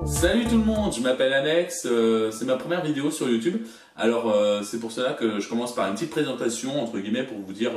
Salut tout le monde, je m'appelle Alex, c'est ma première vidéo sur YouTube. Alors c'est pour cela que je commence par une petite présentation entre guillemets pour vous dire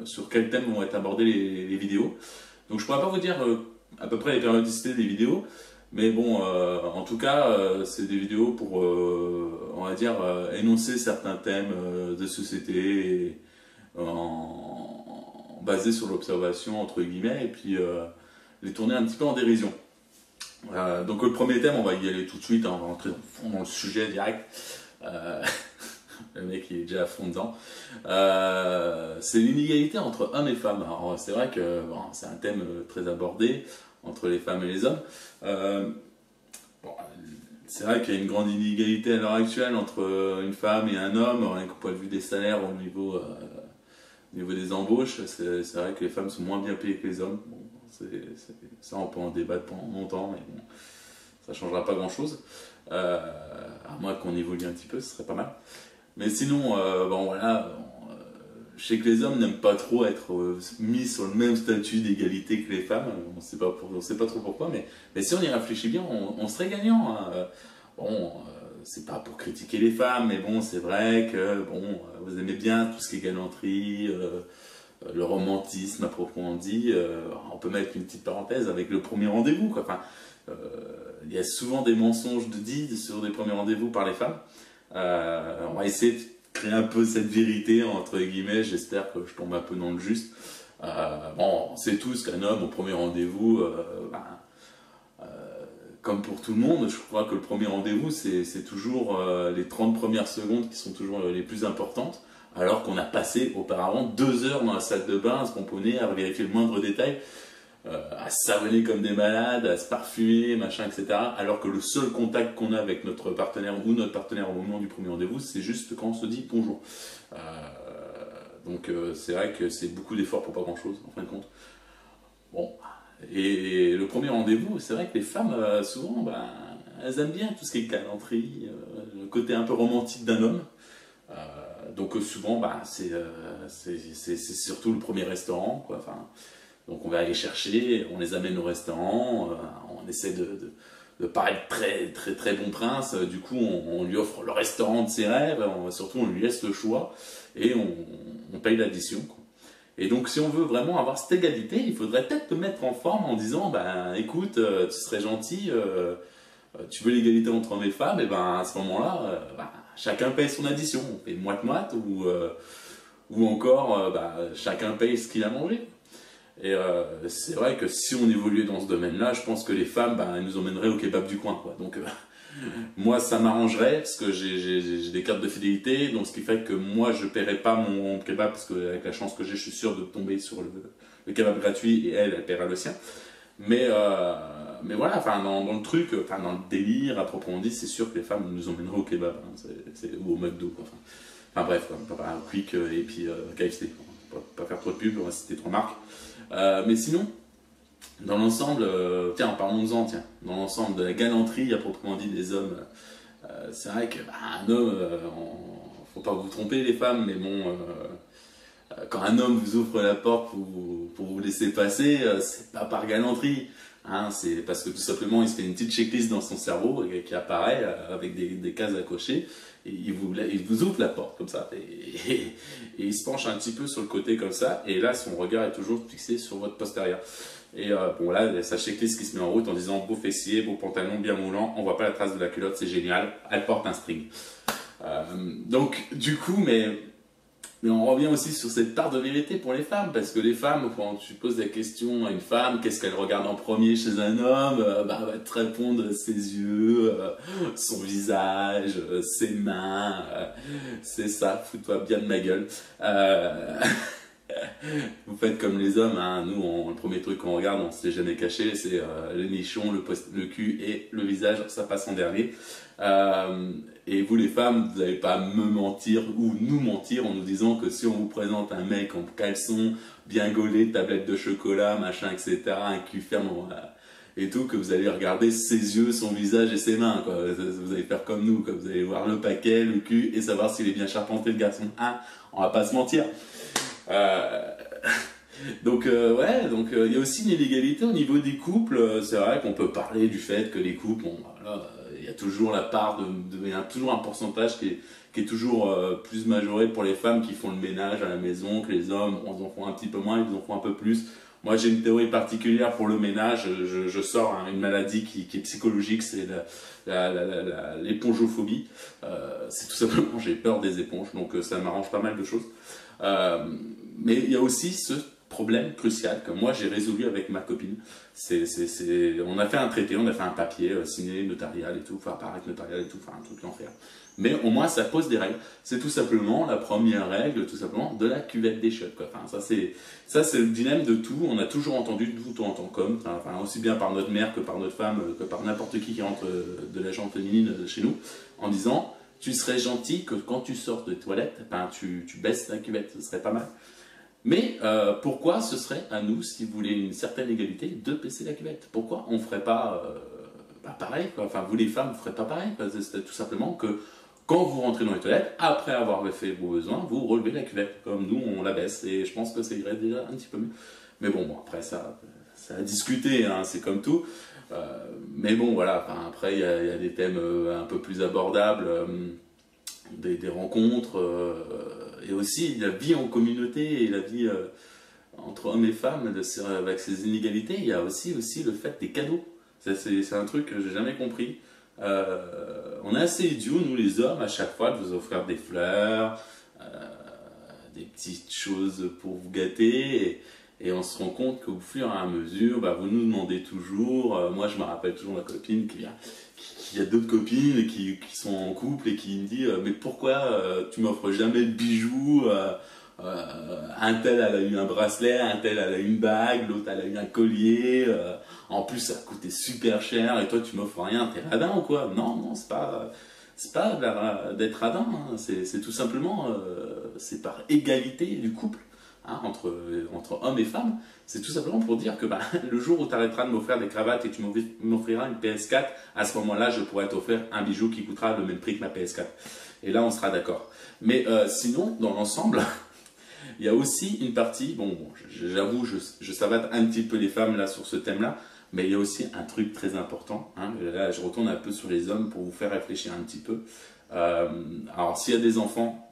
sur quel thème vont être abordées les vidéos. Donc je pourrais pas vous dire à peu près les périodicités des vidéos, mais bon en tout cas c'est des vidéos pour on va dire énoncer certains thèmes de société basés sur l'observation entre guillemets et puis les tourner un petit peu en dérision. Donc le premier thème, on va y aller tout de suite, hein, on va rentrer dans le sujet direct. Le mec il est déjà à fond dedans. C'est l'inégalité entre hommes et femmes. Alors c'est vrai que bon, c'est un thème très abordé entre les femmes et les hommes. Bon, c'est vrai qu'il y a une grande inégalité à l'heure actuelle entre une femme et un homme, rien qu'au point de vue des salaires, au niveau des embauches. C'est vrai que les femmes sont moins bien payées que les hommes. Bon, ça on peut en débattre pendant longtemps, mais bon, ça changera pas grand chose, à moins qu'on évolue un petit peu, ce serait pas mal. Mais sinon, bon voilà, je sais que les hommes n'aiment pas trop être mis sur le même statut d'égalité que les femmes, on sait pas trop pourquoi, mais si on y réfléchit bien, on serait gagnant, hein. Bon, c'est pas pour critiquer les femmes, mais bon, c'est vrai que bon, vous aimez bien tout ce qui est galanterie, le romantisme à proprement dit. On peut mettre une petite parenthèse avec le premier rendez-vous, quoi. Enfin, il y a souvent des mensonges dits sur des premiers rendez-vous par les femmes. On va essayer de créer un peu cette vérité entre guillemets, j'espère que je tombe un peu dans le juste. Bon, on sait tous qu'un homme au premier rendez-vous, comme pour tout le monde, je crois que le premier rendez-vous c'est toujours les 30 premières secondes qui sont toujours les plus importantes. Alors qu'on a passé auparavant 2 heures dans la salle de bain à se pomponner, à vérifier le moindre détail, à savonner comme des malades, à se parfumer, machin, etc. Alors que le seul contact qu'on a avec notre partenaire ou notre partenaire au moment du premier rendez-vous, c'est juste quand on se dit bonjour. Donc c'est vrai que c'est beaucoup d'efforts pour pas grand-chose, en fin de compte. Bon, et le premier rendez-vous, c'est vrai que les femmes, souvent, elles aiment bien tout ce qui est galanterie, le côté un peu romantique d'un homme. Donc souvent c'est surtout le premier restaurant, quoi. Enfin, donc on va aller chercher, on les amène au restaurant, on essaie de paraître très bon prince. Du coup on lui offre le restaurant de ses rêves, surtout on lui laisse le choix et on paye l'addition, quoi. Et donc si on veut vraiment avoir cette égalité, il faudrait peut-être te mettre en forme en disant écoute, tu serais gentil, tu veux l'égalité entre hommes et femmes, et à ce moment-là, chacun paye son addition, on fait moite-moite ou encore chacun paye ce qu'il a mangé. Et c'est vrai que si on évoluait dans ce domaine-là, je pense que les femmes, elles nous emmèneraient au kebab du coin, quoi. Donc moi ça m'arrangerait parce que j'ai des cartes de fidélité, donc ce qui fait que moi je paierais pas mon kebab parce que avec la chance que j'ai, je suis sûr de tomber sur le kebab gratuit et elle paiera le sien. Mais voilà, enfin dans le truc, enfin dans le délire à proprement dit, c'est sûr que les femmes nous emmèneraient au kebab, hein, ou au McDo, quoi. Enfin bref, quoi, pas Quick et puis KFC. Pas faire trop de pub, on va citer 3 marques. Mais sinon, dans l'ensemble, tiens, parlons-en, tiens, dans l'ensemble de la galanterie à proprement dit des hommes, c'est vrai qu'un homme, faut pas vous tromper les femmes, mais bon, quand un homme vous ouvre la porte pour vous laisser passer, c'est pas par galanterie, hein, c'est parce que tout simplement il se fait une petite checklist dans son cerveau qui apparaît avec des cases à cocher, et il vous ouvre la porte comme ça, et il se penche un petit peu sur le côté comme ça, et là son regard est toujours fixé sur votre postérieur. Et bon là, il y a sa checklist qui se met en route en disant beau fessier, beau pantalon, bien moulant, on voit pas la trace de la culotte, c'est génial, elle porte un string. Donc du coup, mais on revient aussi sur cette part de vérité pour les femmes, parce que les femmes, quand tu poses la question à une femme, qu'est-ce qu'elle regarde en premier chez un homme, elle va te répondre ses yeux, son visage, ses mains, c'est ça, fous-toi bien de ma gueule. Vous faites comme les hommes, hein. Nous, le premier truc qu'on regarde, on ne se l'est jamais caché, c'est le nichon, le cul et le visage, ça passe en dernier. Et vous les femmes, vous n'allez pas me mentir ou nous mentir en nous disant que si on vous présente un mec en caleçon, bien gaulé, tablette de chocolat, machin, etc., un cul ferme et tout, que vous allez regarder ses yeux, son visage et ses mains, quoi. Vous allez faire comme nous, quoi. Vous allez voir le paquet, le cul et savoir s'il est bien charpenté le garçon. Hein, on va pas se mentir. Donc ouais, donc il y a aussi une inégalité au niveau des couples. C'est vrai qu'on peut parler du fait que les couples, bon, voilà, il y a toujours la part il y a toujours un pourcentage qui est toujours plus majoré pour les femmes qui font le ménage à la maison, que les hommes, on en font un petit peu moins, ils en font un peu plus. Moi, j'ai une théorie particulière pour le ménage. Je sors une maladie qui est psychologique, c'est l'épongeophobie. C'est tout simplement, j'ai peur des éponges, donc ça m'arrange pas mal de choses. Mais il y a aussi ce problème crucial que moi j'ai résolu avec ma copine. On a fait un traité, on a fait un papier signé, notarial et tout, enfin paraître notarial et tout, enfin un truc l'enfer. Mais au moins ça pose des règles. C'est tout simplement la première règle, tout simplement, de la cuvette des chiottes, quoi. Enfin, ça c'est le dilemme de tout. On a toujours entendu, tout en tant qu'homme, enfin, aussi bien par notre mère que par notre femme, que par n'importe qui rentre de la gente féminine chez nous, en disant tu serais gentil que quand tu sors de toilette, ben, tu baisses la cuvette, ce serait pas mal. Mais pourquoi ce serait à nous, si vous voulez une certaine égalité, de baisser la cuvette? Pourquoi on ne ferait pas pareil, quoi? Enfin, vous les femmes, vous ne ferez pas pareil, quoi. C'est tout simplement que quand vous rentrez dans les toilettes, après avoir fait vos besoins, vous relevez la cuvette, comme nous on la baisse, et je pense que ça irait déjà un petit peu mieux. Mais bon, après ça a discuté, hein, c'est comme tout. Mais bon, voilà, enfin, après il y a des thèmes un peu plus abordables, des rencontres, et aussi la vie en communauté et la vie entre hommes et femmes, avec ces inégalités. Il y a aussi le fait des cadeaux. C'est un truc que j'ai jamais compris. On est assez idiots, nous les hommes, à chaque fois, de vous offrir des fleurs, des petites choses pour vous gâter, et on se rend compte qu'au fur et à mesure, bah, vous nous demandez toujours. Moi, je me rappelle toujours ma copine qui a d'autres copines qui sont en couple et qui me dit mais pourquoi tu m'offres jamais de bijoux? Un tel elle a eu un bracelet, un tel elle a eu une bague, l'autre elle a eu un collier, en plus ça a coûté super cher et toi tu m'offres rien, t'es radin ou quoi? Non, c'est pas d'être radin, hein. C'est tout simplement c'est par égalité du couple, hein, entre hommes et femmes. C'est tout simplement pour dire que bah, le jour où tu arrêteras de m'offrir des cravates et que tu m'offriras une PS4, à ce moment-là je pourrais t'offrir un bijou qui coûtera le même prix que ma PS4. Et là on sera d'accord. Mais sinon, dans l'ensemble, il y a aussi une partie, bon j'avoue, je savate un petit peu les femmes là sur ce thème-là, mais il y a aussi un truc très important, hein. Là je retourne un peu sur les hommes pour vous faire réfléchir un petit peu. Alors s'il y a des enfants,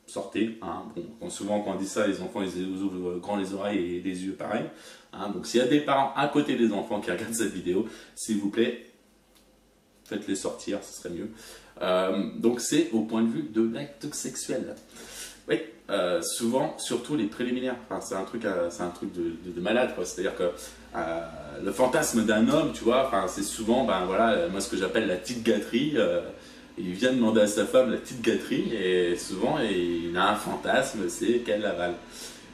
sortez, hein. Bon, souvent quand on dit ça, les enfants ils ouvrent grand les oreilles et les yeux pareil, hein. Donc s'il y a des parents à côté des enfants qui regardent cette vidéo, s'il vous plaît, faites-les sortir, ce serait mieux. Donc c'est au point de vue de l'acte sexuel. Oui, souvent, surtout les préliminaires, enfin, c'est un truc de malade, quoi. C'est-à-dire que le fantasme d'un homme, tu vois, enfin, c'est souvent, ben voilà, moi ce que j'appelle la petite gâterie. Il vient demander à sa femme la petite gâterie et souvent il a un fantasme, c'est qu'elle l'avale.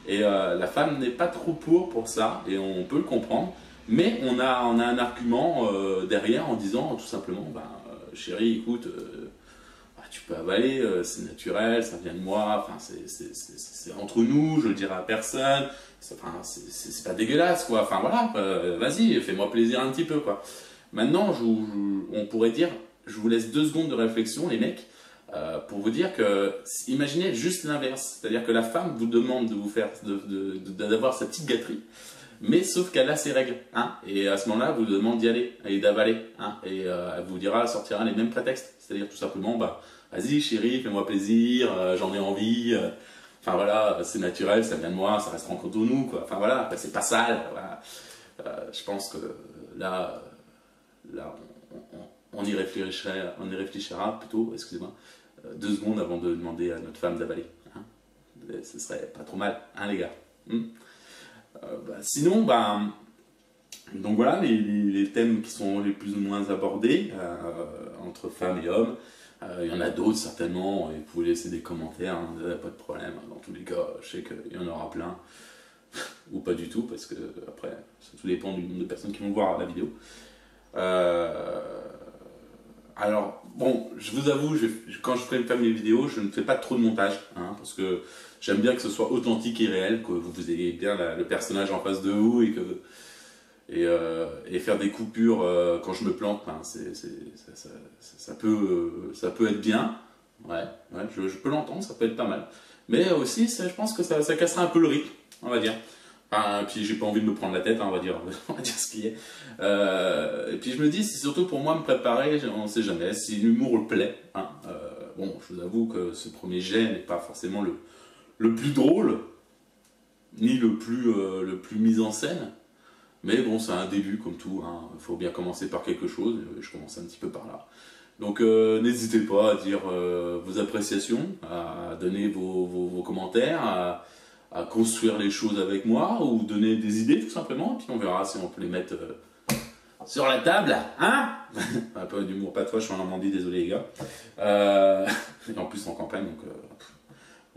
Et la femme n'est pas trop pour ça et on peut le comprendre, mais on a un argument derrière en disant tout simplement, ben, chérie, écoute, tu peux avaler, c'est naturel, ça vient de moi, enfin, c'est entre nous, je le dirai à personne, enfin, c'est pas dégueulasse, quoi. Enfin voilà, vas-y, fais-moi plaisir un petit peu, quoi. Maintenant, on pourrait dire, je vous laisse 2 secondes de réflexion, les mecs, pour vous dire que, imaginez juste l'inverse, c'est-à-dire que la femme vous demande de vous faire, d'avoir sa petite gâterie, mais sauf qu'elle a ses règles, hein, et à ce moment-là, vous lui demande d'y aller et d'avaler, hein, et elle vous dira, sortira les mêmes prétextes, c'est-à-dire tout simplement, bah, vas-y chérie, fais-moi plaisir, j'en ai envie, enfin voilà, c'est naturel, ça vient de moi, ça restera entre nous, quoi, enfin voilà, c'est pas sale, voilà. Je pense que là on y réfléchira plutôt, excusez-moi, 2 secondes avant de demander à notre femme d'avaler, hein. Ce serait pas trop mal, hein les gars. Sinon, donc voilà les thèmes qui sont les plus ou moins abordés entre femmes et hommes. Il y en a d'autres certainement, et vous pouvez laisser des commentaires, hein, pas de problème. Dans tous les cas, je sais qu'il y en aura plein, ou pas du tout, parce que après, ça tout dépend du nombre de personnes qui vont voir la vidéo. Alors, bon, je vous avoue, quand je fais mes vidéos, je ne fais pas trop de montage, hein, parce que j'aime bien que ce soit authentique et réel, que vous ayez bien le personnage en face de vous, et faire des coupures quand je me plante, hein, ça peut être bien, ouais, je peux l'entendre, ça peut être pas mal. Mais aussi, je pense que ça cassera un peu le rythme, on va dire. Enfin, puis j'ai pas envie de me prendre la tête, hein, on va dire ce qu'il y est. Et puis je me dis, c'est surtout pour moi me préparer, on ne sait jamais, si l'humour le plaît. Hein, bon, je vous avoue que ce premier jet n'est pas forcément le plus drôle, ni le plus mis en scène. Mais bon, c'est un début comme tout, hein. Il faut bien commencer par quelque chose, je commence un petit peu par là. Donc n'hésitez pas à dire vos appréciations, à donner vos commentaires, à construire les choses avec moi, ou donner des idées tout simplement, puis on verra si on peut les mettre sur la table, hein. Un peu d'humour patois, je suis en Normandie, désolé les gars. Et en plus en campagne, donc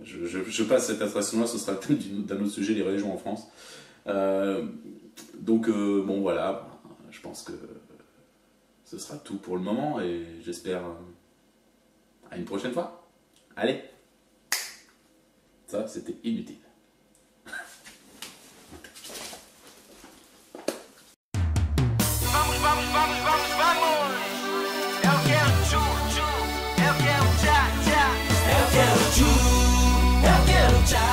je passe cette attraction-là, ce sera le thème d'un autre sujet, les religions en France. Donc bon voilà, je pense que ce sera tout pour le moment et j'espère à une prochaine fois. Allez, ça c'était inutile. Eu quero tchu, eu quero tchá.